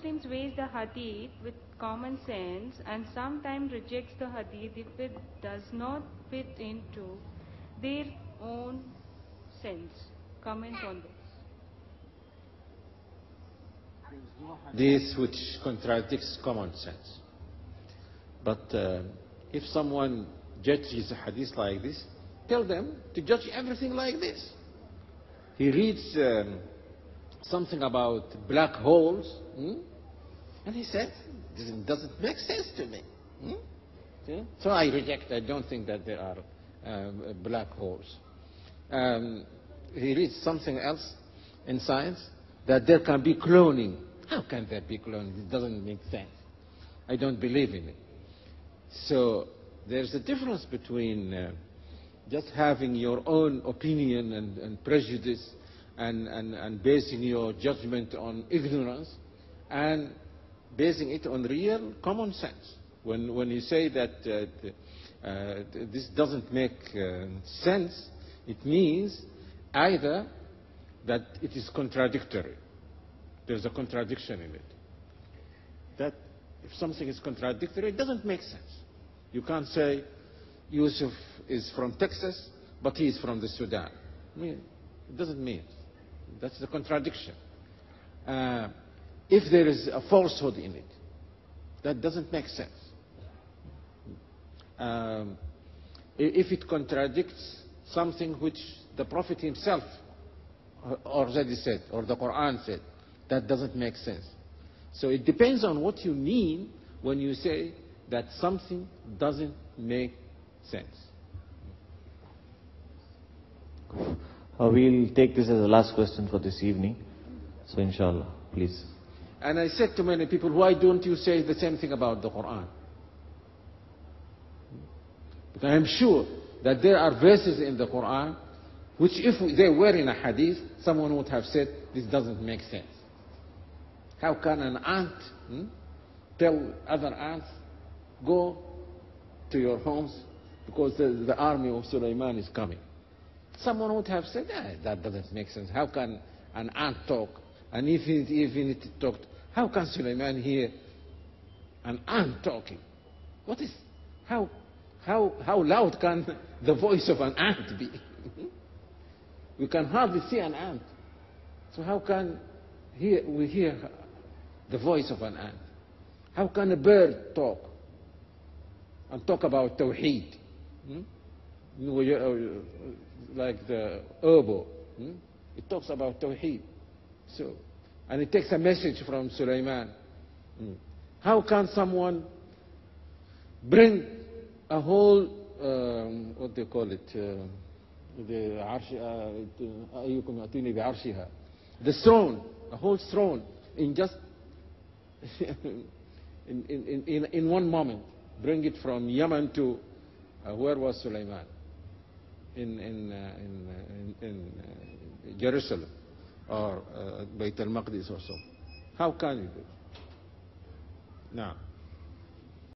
Muslims weighs the hadith with common sense and sometimes rejects the hadith if it does not fit into their own sense. Comment on this. This which contradicts common sense. But if someone judges a hadith like this, tell them to judge everything like this. He reads something about black holes, and he said, this doesn't make sense to me. Yeah? So I reject, I don't think that there are black holes. He reads something else in science, that there can be cloning. How can there be cloning? It doesn't make sense. I don't believe in it. So there's a difference between just having your own opinion and prejudice and basing your judgment on ignorance and basing it on real common sense. When you say that this doesn't make sense, it means either that it is contradictory. There's a contradiction in it. That if something is contradictory, it doesn't make sense. You can't say Yusuf is from Texas, but he is from the Sudan. I mean, it doesn't mean. That's the contradiction. If there is a falsehood in it, that doesn't make sense. If it contradicts something which the Prophet himself already said, or the Quran said, that doesn't make sense. So it depends on what you mean when you say that something doesn't make sense. We'll take this as the last question for this evening. So inshallah, please. And I said to many people, why don't you say the same thing about the Quran? Because I'm sure that there are verses in the Quran which if they were in a hadith, someone would have said, this doesn't make sense. How can an ant tell other ants, go to your homes because the army of Sulaiman is coming? Someone would have said, that doesn't make sense. How can an ant talk? And even it talked, how can Sulaiman hear an ant talking? What is, how loud can the voice of an ant be? We can hardly see an ant. So how can we hear the voice of an ant? How can a bird talk and talk about Tawheed? Like the oboe, it talks about Tawheed. So, and it takes a message from Sulaiman. How can someone bring a whole, what do you call it, the throne, a whole throne, in just in one moment, bring it from Yemen to where was Sulaiman? In Jerusalem or Bayt al-Maqdis or so. How can you do it? Now.